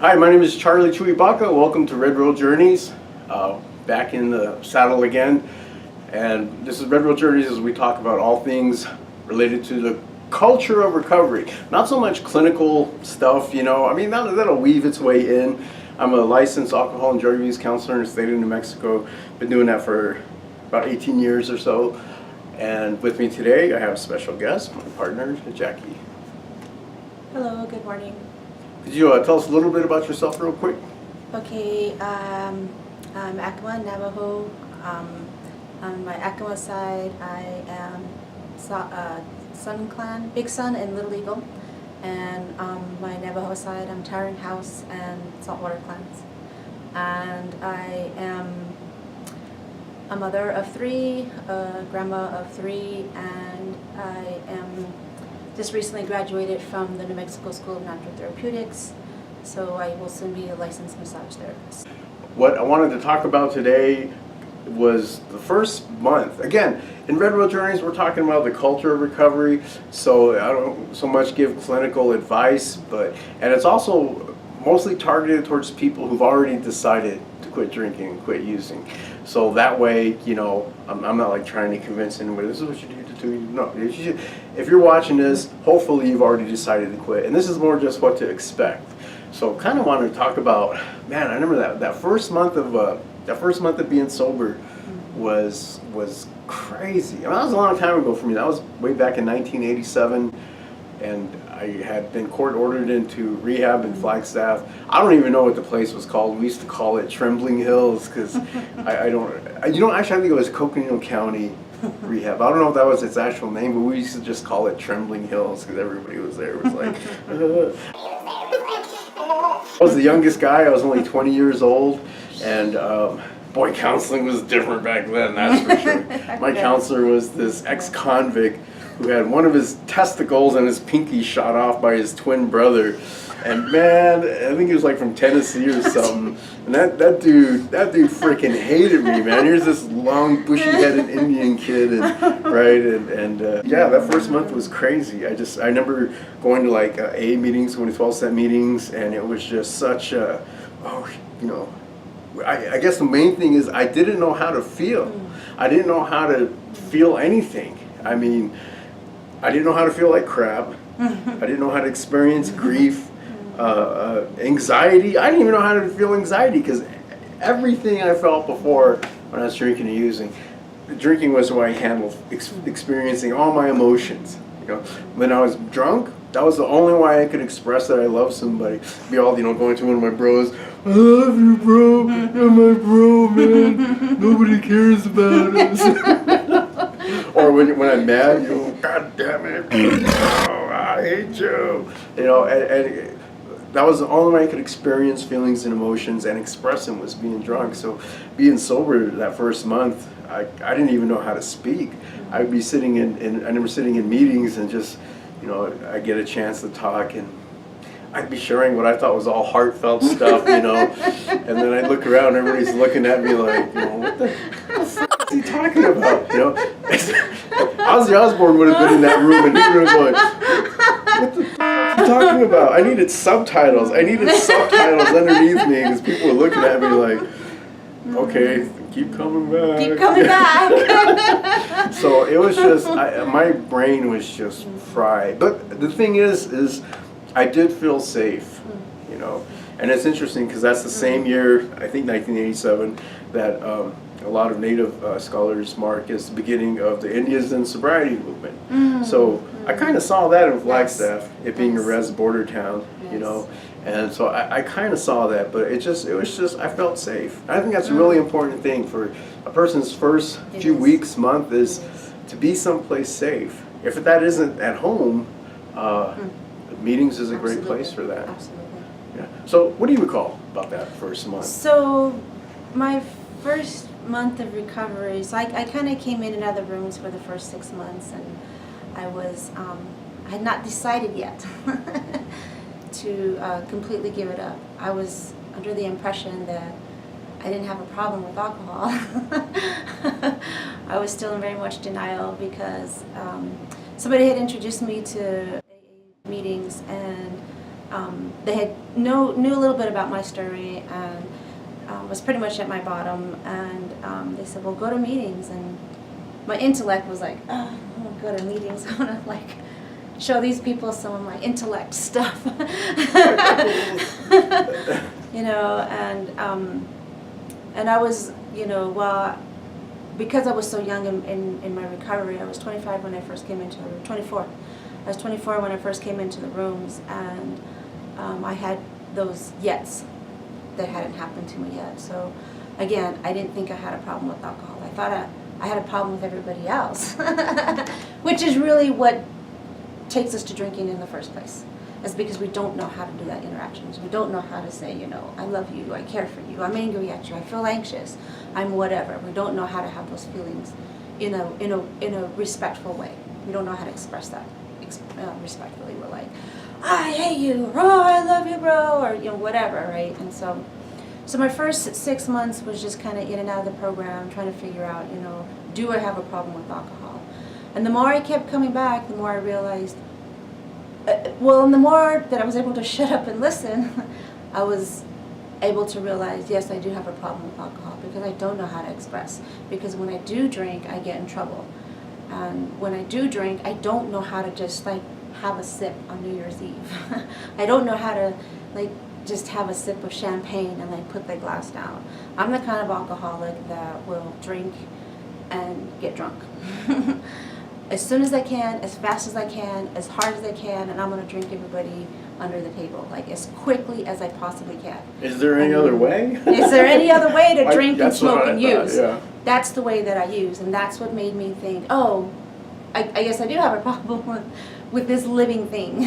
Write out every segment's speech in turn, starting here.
Hi, my name is Charlie Chuibaka. Welcome to Red Road Journeys. Back in the saddle again. And this is Red Road Journeys as we talk about all things related to the culture of recovery. Not so much clinical stuff, I mean, that'll weave its way in. I'm a licensed alcohol and drug abuse counselor in the state of New Mexico. Been doing that for about 18 years or so. And with me today, I have a special guest, my partner, Jackie. Hello, good morning. Could you tell us a little bit about yourself real quick? Okay, I'm Acoma Navajo. On my Acoma side, I am Sun Clan, Big Sun and Little Eagle. And my Navajo side, I'm Taran House and Saltwater Clans. And I am a mother of three, a grandma of three, and I am just recently graduated from the New Mexico School of Natural Therapeutics, so I will soon be a licensed massage therapist. What I wanted to talk about today was the first month. Again, in Red Road Journeys, we're talking about the culture of recovery, so I don't so much give clinical advice, and it's also mostly targeted towards people who've already decided to quit drinking and quit using. So that way, I'm not like trying to convince anybody, this is what you need to do. No, if you're watching this, hopefully you've already decided to quit. And this is more just what to expect. So kind of wanted to talk about, man, I remember that first month of being sober was crazy. I mean, that was a long time ago for me. That was way back in 1987. And I had been court ordered into rehab in Flagstaff. I don't even know what the place was called. We used to call it Trembling Hills because actually I think it was Coconino County Rehab. I don't know if that was its actual name, but we used to just call it Trembling Hills because everybody was there. It was like, I was the youngest guy. I was only 20 years old, and boy, counseling was different back then, that's for sure. My counselor was this ex-convict who had one of his testicles and his pinky shot off by his twin brother. And man, I think he was like from Tennessee or something. And that dude freaking hated me, man. Here's this long, bushy-headed Indian kid, and yeah, that first month was crazy. I remember going to like AA meetings, going to 12-step meetings, and it was just such a, I guess the main thing is I didn't know how to feel. I didn't know how to feel anything. I mean, I didn't know how to feel like crap. I didn't know how to experience grief, anxiety. I didn't even know how to feel anxiety because everything I felt before when I was drinking and using, drinking was the way I handled experiencing all my emotions. When I was drunk, that was the only way I could express that I love somebody. Be all, going to one of my bros, I love you, bro. You're my bro, man. Nobody cares about us. Or when I'm mad, God damn it, oh, I hate you. And that was the only way I could experience feelings and emotions and express them was being drunk. So being sober that first month, I didn't even know how to speak. I'd be sitting I remember sitting in meetings and just, I get a chance to talk and I'd be sharing what I thought was all heartfelt stuff, and then I'd look around, everybody's looking at me like, what the f*** is he talking about, Ozzy Osbourne would have been in that room and he would have going, what the f*** are you talking about? I needed subtitles underneath me because people were looking at me like, okay, keep coming back. Keep coming back. So it was just, my brain was just fried. But the thing is I did feel safe, and it's interesting because that's the same year, I think 1987, that a lot of Native scholars mark as the beginning of the Indians and Sobriety movement. So I kind of saw that in Flagstaff, it being a res border town, and so I kind of saw that, but it was just, I felt safe. I think that's a really important thing for a person's first few weeks, month is to be someplace safe. If that isn't at home, meetings is a great place for that. Absolutely. Yeah. So what do you recall about that first month? So my first month of recovery, so I kind of came in and out of the rooms for the first 6 months, and I had not decided yet to completely give it up. I was under the impression that I didn't have a problem with alcohol. I was still in very much denial because somebody had introduced me to AA meetings, and they had knew a little bit about my story, and was pretty much at my bottom, and they said, well, go to meetings. And my intellect was like, oh, I want to go to meetings. I want to like show these people some of my intellect stuff. You know, and I was, you know, well, because I was so young in my recovery, I was 25 when I first came into, 24. I was 24 when I first came into the rooms, and I had those yets that hadn't happened to me yet. So again, I didn't think I had a problem with alcohol. I thought I had a problem with everybody else, which is really what takes us to drinking in the first place. It's because we don't know how to do that interactions. We don't know how to say, you know, I love you, I care for you, I'm angry at you, I feel anxious, I'm whatever. We don't know how to have those feelings in a respectful way. We don't know how to express that respectfully. We're like, I hate you, or oh, I love you, bro, or you know, whatever, right? And so my first 6 months was just kind of in and out of the program, trying to figure out, you know, do I have a problem with alcohol? And the more I kept coming back, the more I realized, and the more that I was able to shut up and listen, I was able to realize, yes, I do have a problem with alcohol, because I don't know how to express. Because when I do drink, I get in trouble. And when I do drink, I don't know how to just like have a sip on New Year's Eve. I don't know how to like just have a sip of champagne and like put the glass down. I'm the kind of alcoholic that will drink and get drunk. As soon as I can, as fast as I can, as hard as I can, and I'm going to drink everybody under the table, like as quickly as I possibly can. Is there any other way? Is there any other way to drink and smoke and use? Yeah. That's the way that I use, and that's what made me think, oh, I guess I do have a problem with this living thing.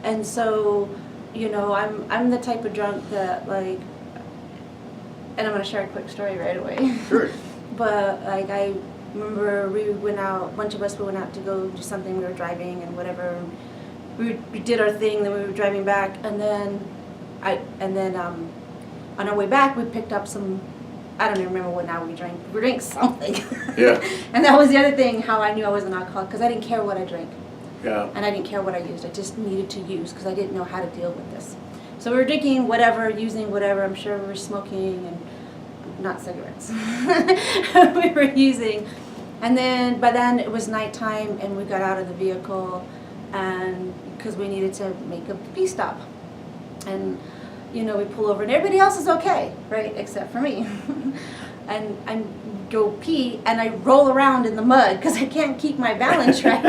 And so, you know, I'm the type of drunk that like, and I'm going to share a quick story right away. Sure. But like I remember we went out, a bunch of us, we went out to go do something, we were driving and whatever. We did our thing, then we were driving back, and then on our way back we picked up some, I don't even remember what now we drank. We drank something. Yeah. And that was the other thing, how I knew I was an alcoholic, because I didn't care what I drank. Yeah. And I didn't care what I used. I just needed to use because I didn't know how to deal with this. So we were drinking whatever, using whatever. I'm sure we were smoking and not cigarettes. We were using. And then by then it was nighttime and we got out of the vehicle, and because we needed to make a pee stop. And you know, we pull over and everybody else is okay, right? Except for me. and I go pee and I roll around in the mud because I can't keep my balance right.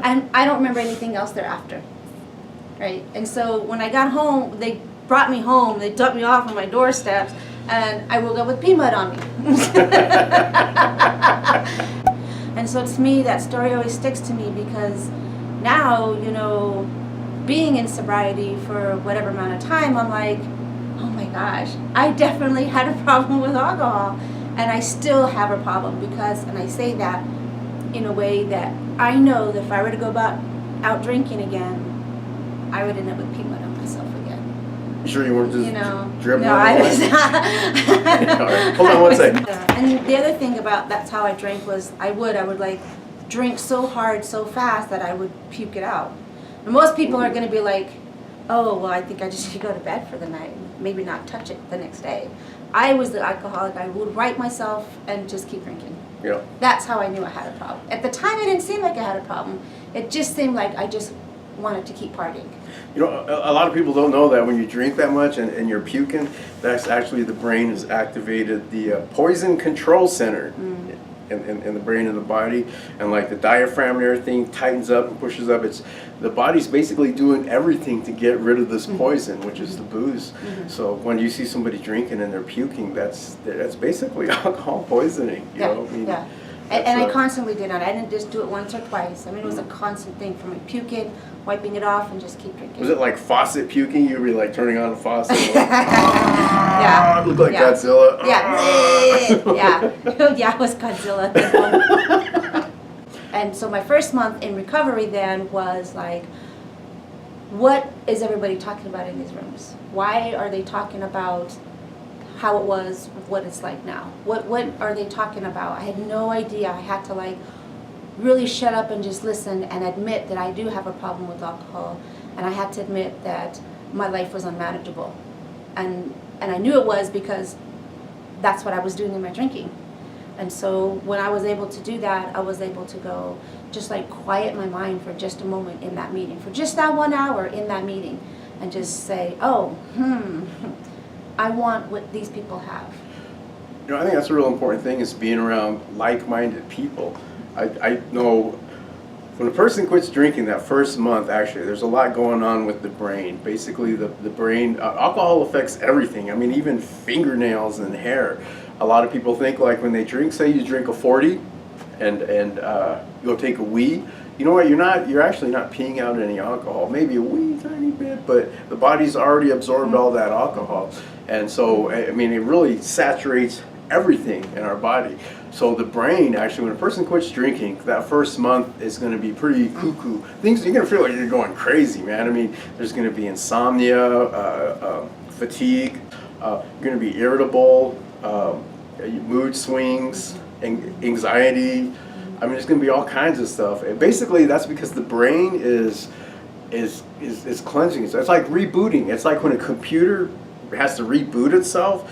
And I don't remember anything else thereafter, right? And so when I got home, they brought me home, they dumped me off on my doorsteps, and I woke up with pee mud on me. And so to me, that story always sticks to me, because now, you know, being in sobriety for whatever amount of time, I'm like, oh my gosh, I definitely had a problem with alcohol, and I still have a problem, because, and I say that in a way that I know that if I were to go out drinking again, I would end up with pee mud on myself again. You sure you weren't just dribbling? No, I was not. All right, hold on one second. And the other thing about that's how I drank was I would like drink so hard, so fast that I would puke it out. And most people are going to be like, oh, well, I think I just should go to bed for the night, maybe not touch it the next day. I was the alcoholic. I would write myself and just keep drinking. Yeah. That's how I knew I had a problem. At the time, it didn't seem like I had a problem. It just seemed like I just wanted to keep partying. You know, a lot of people don't know that when you drink that much and you're puking, that's actually the brain has activated the poison control center in the brain and the body, and like the diaphragm and everything tightens up and pushes up. It's the body's basically doing everything to get rid of this poison, which is the booze. So when you see somebody drinking and they're puking, that's basically alcohol poisoning. You know? I mean, yeah. And I constantly did that. I didn't just do it once or twice. I mean, it was a constant thing for me. Puke it, wiping it off, and just keep drinking. Was it like faucet puking? You'd be like turning on the faucet. Like, yeah. Look like Godzilla. Yeah. Yeah, it was Godzilla. And so my first month in recovery then was like, what is everybody talking about in these rooms? Why are they talking about how it was, what it's like now? What are they talking about? I had no idea. I had to like really shut up and just listen and admit that I do have a problem with alcohol. and I had to admit that my life was unmanageable. And I knew it was because that's what I was doing in my drinking. And so when I was able to do that, I was able to go just like quiet my mind for just a moment in that meeting, for just that 1 hour in that meeting, and just say, oh, I want what these people have. You know, I think that's a real important thing, is being around like-minded people. I know when a person quits drinking that first month, actually, there's a lot going on with the brain. Basically, the brain, alcohol affects everything. I mean, even fingernails and hair. A lot of people think, like, when they drink, say you drink a 40 and you'll take a wee. You know what, you're actually not peeing out any alcohol. Maybe a wee tiny bit, but the body's already absorbed all that alcohol. And so, I mean, it really saturates everything in our body. So the brain, actually, when a person quits drinking, that first month is going to be pretty cuckoo. Things, you're going to feel like you're going crazy, man. I mean, there's going to be insomnia, fatigue, you're going to be irritable, mood swings, anxiety. I mean, there's going to be all kinds of stuff. And basically, that's because the brain is cleansing. So it's like rebooting. It's like when a computer has to reboot itself.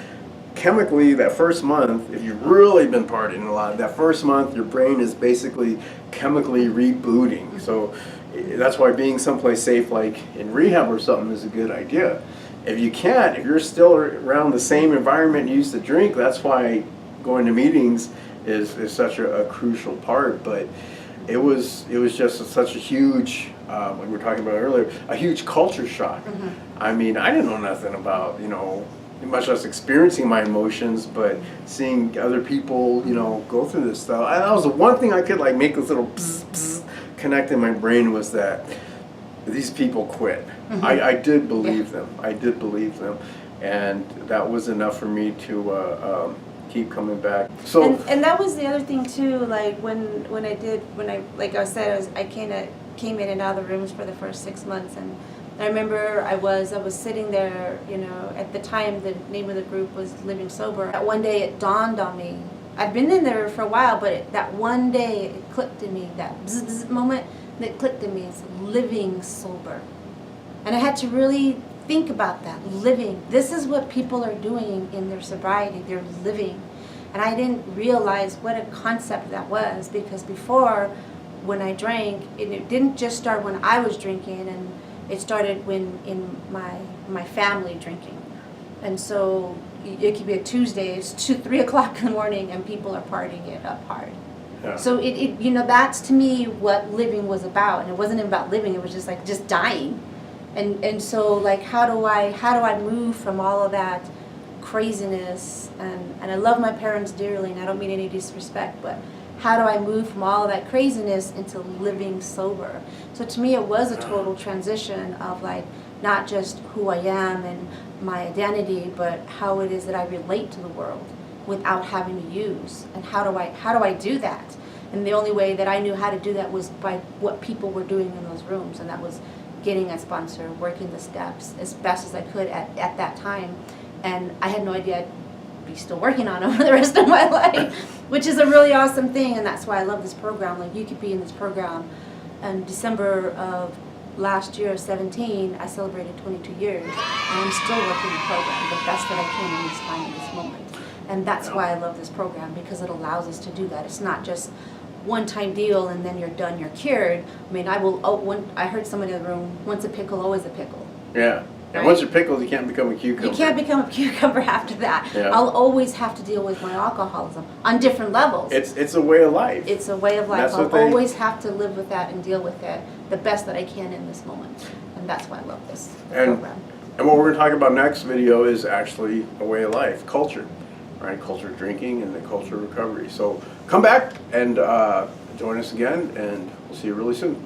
Chemically, that first month, if you've really been partying a lot, that first month your brain is basically chemically rebooting. So that's why being someplace safe, like in rehab or something, is a good idea. If you can't, if you're still around the same environment you used to drink, that's why going to meetings is such a crucial part. But it was just such a huge, like we were talking about earlier, a huge culture shock. I mean, I didn't know nothing about, you know, much less experiencing my emotions, but seeing other people, you know, go through this stuff. That was the one thing I could like make this little psst, psst, connect in my brain, was that these people quit. I did believe them. I did believe them, and that was enough for me to keep coming back. So and that was the other thing too. Like when I like I said, I came in and out of the rooms for the first 6 months, and I remember I was sitting there, you know, at the time the name of the group was Living Sober. One day it dawned on me. I'd been in there for a while, but that one day it clicked in me, that bzz, bzz moment that clicked in me, it's living sober. And I had to really think about that, living. This is what people are doing in their sobriety, they're living. And I didn't realize what a concept that was, because before, when I drank, it didn't just start when I was drinking, and it started when in my family drinking. And so it could be a Tuesday, it's 3 o'clock in the morning, and people are partying it up hard. yeah. So it you know, that's to me what living was about. And it wasn't about living, it was just like just dying. And so like how do I move from all of that craziness, and I love my parents dearly, and I don't mean any disrespect, but how do I move from all of that craziness into living sober? So to me, it was a total transition of like not just who I am and my identity, but how it is that I relate to the world without having to use. And how do I do that? And the only way that I knew how to do that was by what people were doing in those rooms, and that was getting a sponsor, working the steps as best as I could at that time. And I had no idea I'd be still working on them for the rest of my life, which is a really awesome thing, and that's why I love this program. Like, you could be in this program. In December of last year, 17, I celebrated 22 years, and I'm still working the program the best that I can in this time, in this moment. And that's why I love this program, because it allows us to do that. It's not just one-time deal and then you're done, you're cured. I mean, I heard somebody in the room, once a pickle, always a pickle. Yeah. And Right. once you're pickled, you can't become a cucumber. You can't become a cucumber after that. Yeah. I'll always have to deal with my alcoholism on different levels. It's a way of life. It's a way of life. That's I'll what they- always have to live with that and deal with it the best that I can in this moment. And that's why I love this program. And what we're going to talk about next video is actually a way of life, culture, right? Culture of drinking and the culture of recovery. So come back and join us again, and we'll see you really soon.